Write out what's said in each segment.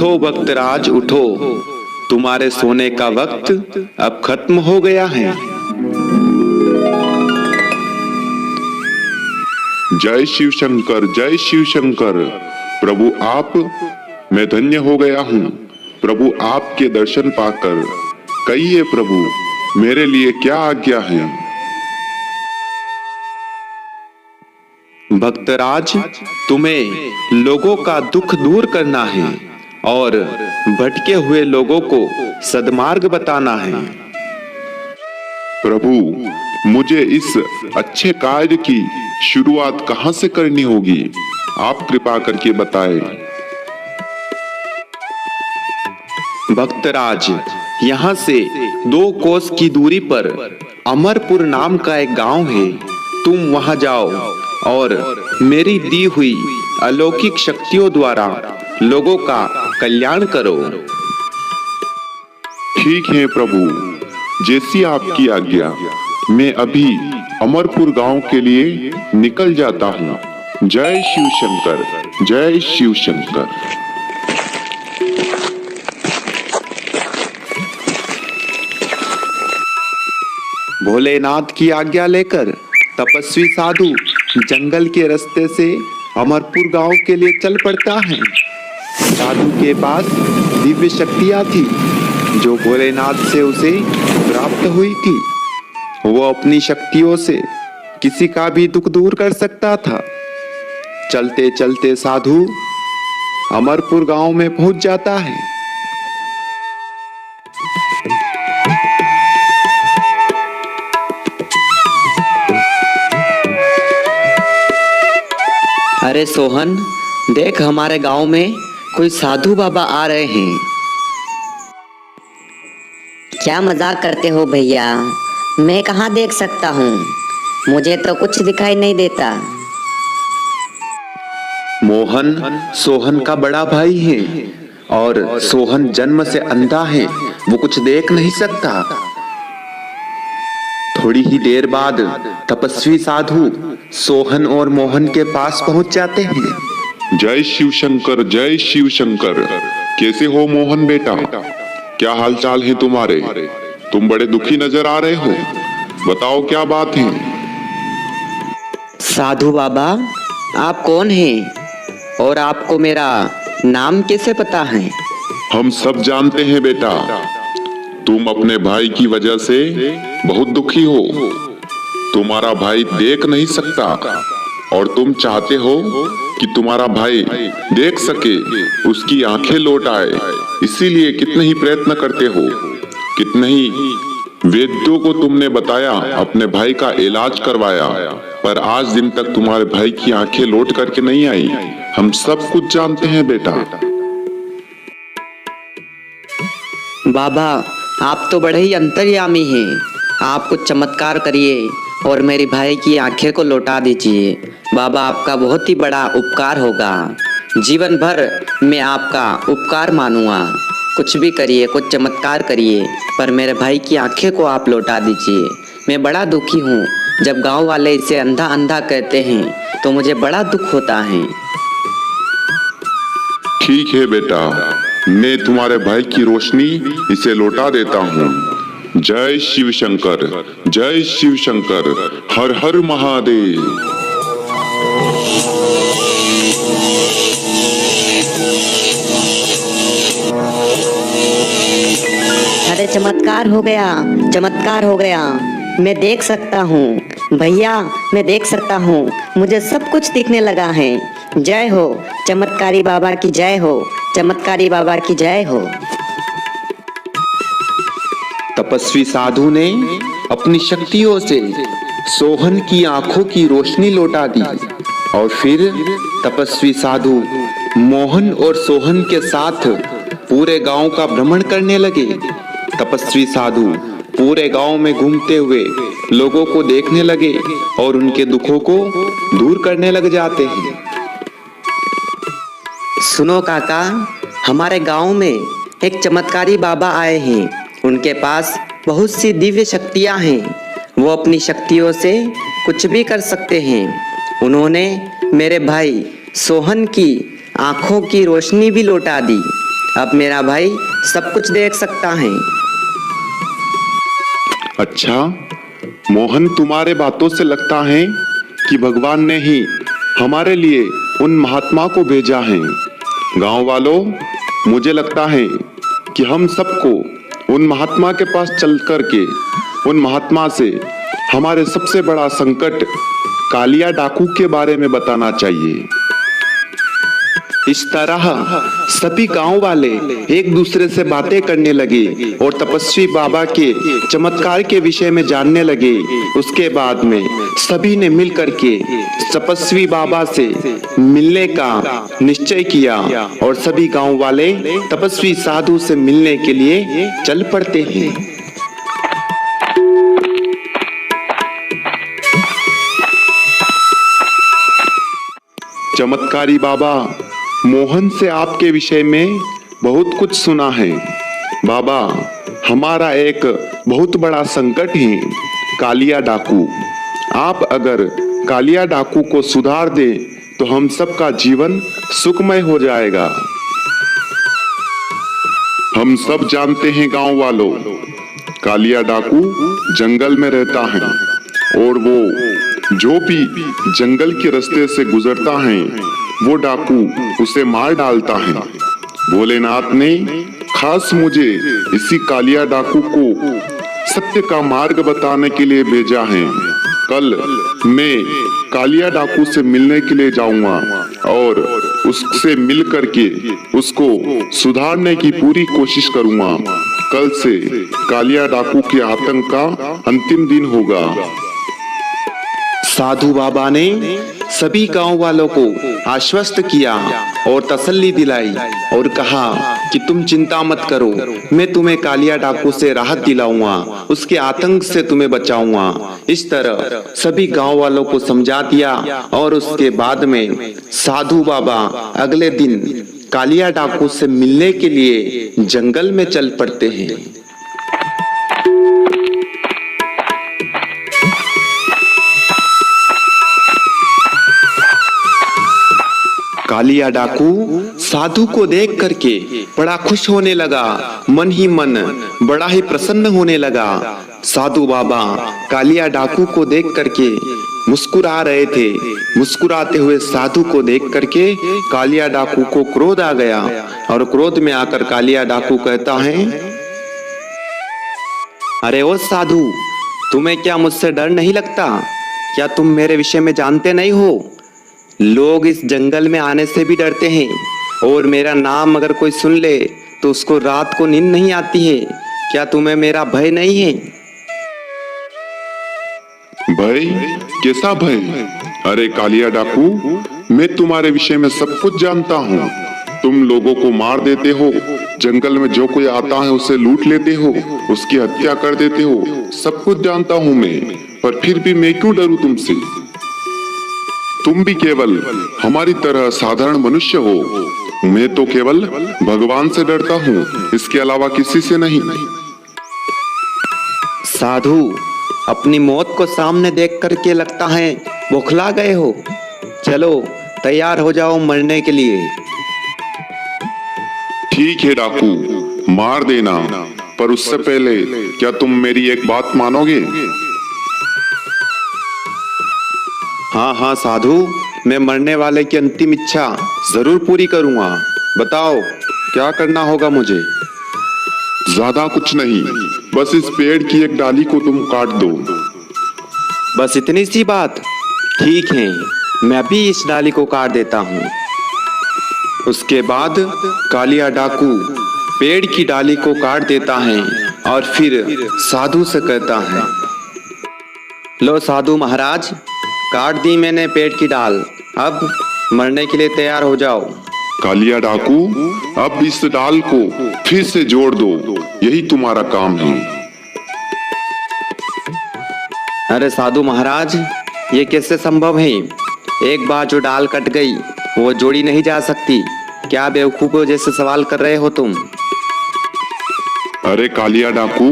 उठो भक्तराज उठो, तुम्हारे सोने का वक्त अब खत्म हो गया है। जय शिव शंकर, जय शिव शंकर। प्रभु आप, मैं धन्य हो गया हूँ प्रभु आपके दर्शन पाकर। कहिए प्रभु मेरे लिए क्या आज्ञा है। भक्तराज, तुम्हें लोगों का दुख दूर करना है और भटके हुए लोगों को सद्मार्ग बताना है। प्रभु मुझे इस अच्छे कार्य की शुरुआत कहाँ से करनी होगी, आप कृपा करके बताएं। भक्तराज, यहाँ से 2 कोस की दूरी पर अमरपुर नाम का एक गांव है। तुम वहां जाओ और मेरी दी हुई अलौकिक शक्तियों द्वारा लोगों का कल्याण करो। ठीक है प्रभु, जैसी आपकी आज्ञा। मैं अभी अमरपुर गांव के लिए निकल जाता हूँ। जय शिव शंकर, जय शिव शंकर। भोलेनाथ की आज्ञा लेकर तपस्वी साधु जंगल के रास्ते से अमरपुर गांव के लिए चल पड़ता है। साधु के पास दिव्य शक्तियां थी जो भोलेनाथ से उसे प्राप्त हुई थी। वो अपनी शक्तियों से किसी का भी दुख दूर कर सकता था। चलते चलते साधु अमरपुर गांव में पहुंच जाता है। अरे सोहन, देख हमारे गांव में कोई साधु बाबा आ रहे हैं। क्या मजाक करते हो भैया? मैं कहाँ देख सकता हूँ, मुझे तो कुछ दिखाई नहीं देता। मोहन सोहन का बड़ा भाई है और सोहन जन्म से अंधा है, वो कुछ देख नहीं सकता। थोड़ी ही देर बाद तपस्वी साधु सोहन और मोहन के पास पहुंच जाते हैं। जय शिव शंकर, जय शिव शंकर। कैसे हो मोहन बेटा, क्या हाल चाल है तुम्हारे? तुम बड़े दुखी नजर आ रहे हो, बताओ क्या बात है। साधु बाबा, आप कौन हैं और आपको मेरा नाम कैसे पता है? हम सब जानते हैं बेटा, तुम अपने भाई की वजह से बहुत दुखी हो। तुम्हारा भाई देख नहीं सकता और तुम चाहते हो कि तुम्हारा भाई देख सके, उसकी आंखें लौट आए। इसीलिए कितने ही प्रयत्न करते हो, कितने ही वैद्यों को तुमने बताया, अपने भाई का इलाज करवाया, पर आज दिन तक तुम्हारे भाई की आंखें लौट करके नहीं आई। हम सब कुछ जानते हैं बेटा। बाबा, आप तो बड़े ही अंतर्यामी हैं। आप कुछ चमत्कार करिए और मेरे भाई की आंखें को लौटा दीजिए। बाबा, आपका बहुत ही बड़ा उपकार होगा। जीवन भर मैं आपका उपकार मानूंगा। कुछ भी करिए, कुछ चमत्कार करिए, पर मेरे भाई की आंखें को आप लौटा दीजिए। मैं बड़ा दुखी हूँ। जब गांव वाले इसे अंधा अंधा कहते हैं तो मुझे बड़ा दुख होता है। ठीक है बेटा, मैं तुम्हारे भाई की रोशनी इसे लौटा देता हूँ। जय शिव शंकर, जय शिव शंकर। हर हर महादेव। अरे चमत्कार हो गया, चमत्कार हो गया। मैं देख सकता हूँ भैया, मैं देख सकता हूँ, मुझे सब कुछ दिखने लगा है। जय हो चमत्कारी बाबा की, जय हो चमत्कारी बाबा की, जय हो। तपस्वी साधु ने अपनी शक्तियों से सोहन की आंखों की रोशनी लौटा दी और फिर तपस्वी साधु मोहन और सोहन के साथ पूरे गांव का भ्रमण करने लगे। तपस्वी साधु पूरे गांव में घूमते हुए लोगों को देखने लगे और उनके दुखों को दूर करने लग जाते हैं। सुनो काका, हमारे गांव में एक चमत्कारी बाबा आए हैं। उनके पास बहुत सी दिव्य शक्तियां हैं। वो अपनी शक्तियों से कुछ भी कर सकते हैं। उन्होंने मेरे भाई सोहन की आंखों की रोशनी भी लौटा दी अब मेरा भाई सब कुछ देख सकता है। अच्छा मोहन, तुम्हारे बातों से लगता है कि भगवान ने ही हमारे लिए उन महात्मा को भेजा है। गांव वालों, मुझे लगता है कि हम सबको उन महात्मा के पास चल कर के उन महात्मा से हमारे सबसे बड़ा संकट कालिया डाकू के बारे में बताना चाहिए। इस तरह सभी गांव वाले एक दूसरे से बातें करने लगे और तपस्वी बाबा के चमत्कार के विषय में जानने लगे। उसके बाद में सभी ने मिल करके तपस्वी बाबा से मिलने का निश्चय किया और सभी गांव वाले तपस्वी साधु से मिलने के लिए चल पड़ते हैं। चमत्कारी बाबा, मोहन से आपके विषय में बहुत कुछ सुना है। बाबा, हमारा एक बहुत बड़ा संकट है कालिया डाकू। आप अगर कालिया डाकू को सुधार दें तो हम सबका जीवन सुखमय हो जाएगा। हम सब जानते हैं गांव वालों, कालिया डाकू जंगल में रहता है और वो जो भी जंगल के रास्ते से गुजरता है वो डाकू उसे मार डालता है। भोलेनाथ ने खास मुझे इसी कालिया डाकू को सत्य का मार्ग बताने के लिए भेजा है। कल मैं कालिया डाकू से मिलने के लिए जाऊंगा और उससे मिल करके उसको सुधारने की पूरी कोशिश करूंगा। कल से कालिया डाकू के आतंक का अंतिम दिन होगा। साधु बाबा ने सभी गांव वालों को आश्वस्त किया और तसल्ली दिलाई और कहा कि तुम चिंता मत करो, मैं तुम्हें कालिया डाकू से राहत दिलाऊंगा, उसके आतंक से तुम्हें बचाऊंगा। इस तरह सभी गांव वालों को समझा दिया और उसके बाद में साधु बाबा अगले दिन कालिया डाकू से मिलने के लिए जंगल में चल पड़ते हैं। कालिया डाकू साधु को देख करके बड़ा खुश होने लगा, मन ही मन बड़ा ही प्रसन्न होने लगा। साधु बाबा कालिया डाकू को देख करके मुस्कुरा रहे थे। मुस्कुराते हुए साधु को देख करके कालिया डाकू को क्रोध आ गया और क्रोध में आकर कालिया डाकू कहता है, अरे ओ साधु, तुम्हें क्या मुझसे डर नहीं लगता? क्या तुम मेरे विषय में जानते नहीं हो? लोग इस जंगल में आने से भी डरते हैं और मेरा नाम अगर कोई सुन ले तो उसको रात को नींद नहीं आती है। क्या तुम्हें मेरा भय नहीं है? भय? कैसा भय? अरे कालिया डाकू, मैं तुम्हारे विषय में सब कुछ जानता हूँ। तुम लोगों को मार देते हो, जंगल में जो कोई आता है उसे लूट लेते हो, उसकी हत्या कर देते हो, सब कुछ जानता हूँ मैं। पर फिर भी मैं क्यों डरूं तुमसे? तुम भी केवल हमारी तरह साधारण मनुष्य हो। मैं तो केवल भगवान से डरता हूँ, इसके अलावा किसी से नहीं। साधु, अपनी मौत को सामने देख करके लगता है बौखला गए हो। चलो तैयार हो जाओ मरने के लिए। ठीक है डाकू, मार देना, पर उससे पहले क्या तुम मेरी एक बात मानोगे? हाँ हाँ साधु, मैं मरने वाले की अंतिम इच्छा जरूर पूरी करूंगा। बताओ क्या करना होगा मुझे? ज्यादा कुछ नहीं, बस इस पेड़ की एक डाली को तुम काट दो। बस इतनी सी बात? ठीक है, मैं अभी इस डाली को काट देता हूँ। उसके बाद कालिया डाकू पेड़ की डाली को काट देता है और फिर साधु से कहता है, लो साधु महाराज, काट दी मैंने पेड़ की डाल, अब मरने के लिए तैयार हो जाओ। कालिया डाकू, अब इस डाल को फिर से जोड़ दो, यही तुम्हारा काम है। अरे साधु महाराज, ये कैसे संभव है? एक बार जो डाल कट गई वो जोड़ी नहीं जा सकती। क्या बेवकूफों जैसे सवाल कर रहे हो तुम? अरे कालिया डाकू,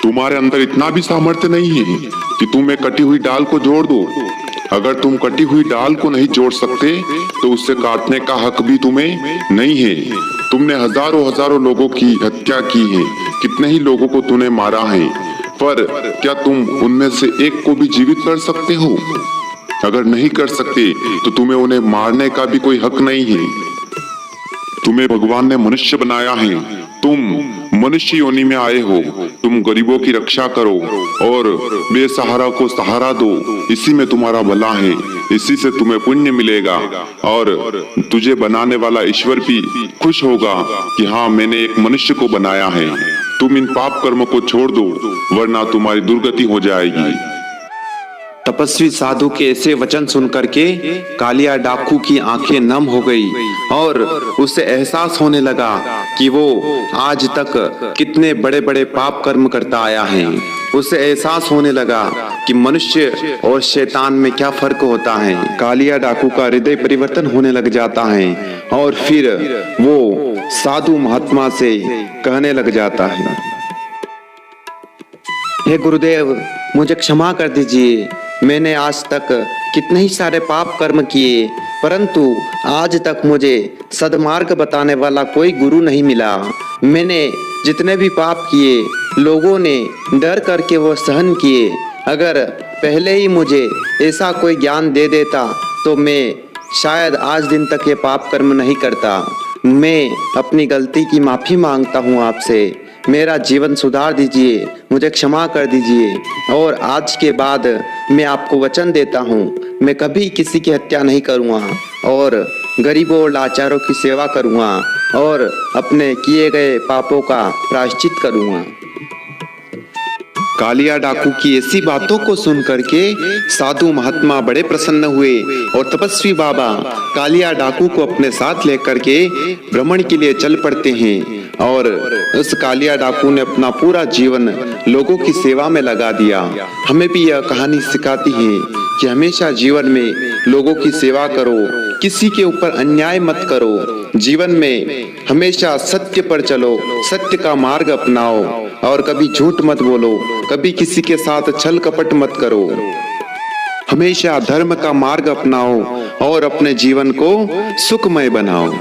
तुम्हारे अंदर इतना भी सामर्थ्य नहीं है कि तुम एक कटी हुई डाल को जोड़ दो। अगर तुम कटी हुई डाल को नहीं जोड़ सकते तो उससे काटने का हक भी तुम्हें नहीं है। तुमने हजारों लोगों की हत्या की है, कितने ही लोगों को तूने मारा है, पर क्या तुम उनमें से एक को भी जीवित कर सकते हो? अगर नहीं कर सकते तो तुम्हें उन्हें मारने का भी कोई हक नहीं है। तुम्हें भगवान ने मनुष्य बनाया है, तुम मनुष्य योनि में आए हो, तुम गरीबों की रक्षा करो और बेसहारा को सहारा दो, इसी में तुम्हारा भला है, इसी से तुम्हें पुण्य मिलेगा और तुझे बनाने वाला ईश्वर भी खुश होगा कि हाँ मैंने एक मनुष्य को बनाया है। तुम इन पाप कर्म को छोड़ दो वरना तुम्हारी दुर्गति हो जाएगी। तपस्वी साधु के ऐसे वचन सुनकर के कालिया डाकू की आंखें नम हो गई और उसे एहसास होने लगा कि वो आज तक कितने बड़े बड़े पाप कर्म करता आया है। उसे एहसास होने लगा कि मनुष्य और शैतान में क्या फर्क होता है। कालिया डाकू का हृदय परिवर्तन होने लग जाता है और फिर वो साधु महात्मा से कहने लग जाता है, हे गुरुदेव, मुझे क्षमा कर दीजिए। मैंने आज तक कितने ही सारे पाप कर्म किए, परंतु आज तक मुझे सद्मार्ग बताने वाला कोई गुरु नहीं मिला। मैंने जितने भी पाप किए लोगों ने डर करके वो सहन किए। अगर पहले ही मुझे ऐसा कोई ज्ञान दे देता तो मैं शायद आज दिन तक ये पाप कर्म नहीं करता। मैं अपनी गलती की माफ़ी मांगता हूँ आपसे, मेरा जीवन सुधार दीजिए, मुझे क्षमा कर दीजिए और आज के बाद मैं आपको वचन देता हूँ मैं कभी किसी की हत्या नहीं करूँगा और गरीबों और लाचारों की सेवा करूँगा और अपने किए गए पापों का प्रायश्चित करूँगा। कालिया डाकू की ऐसी बातों को सुन करके साधु महात्मा बड़े प्रसन्न हुए और तपस्वी बाबा कालिया डाकू को अपने साथ लेकर के भ्रमण के लिए चल पड़ते हैं और उस कालिया डाकू ने अपना पूरा जीवन लोगों की सेवा में लगा दिया। हमें भी यह कहानी सिखाती है कि हमेशा जीवन में लोगों की सेवा करो, किसी के ऊपर अन्याय मत करो, जीवन में हमेशा सत्य पर चलो, सत्य का मार्ग अपनाओ और कभी झूठ मत बोलो, कभी किसी के साथ छल कपट मत करो। हमेशा धर्म का मार्ग अपनाओ और अपने जीवन को सुखमय बनाओ।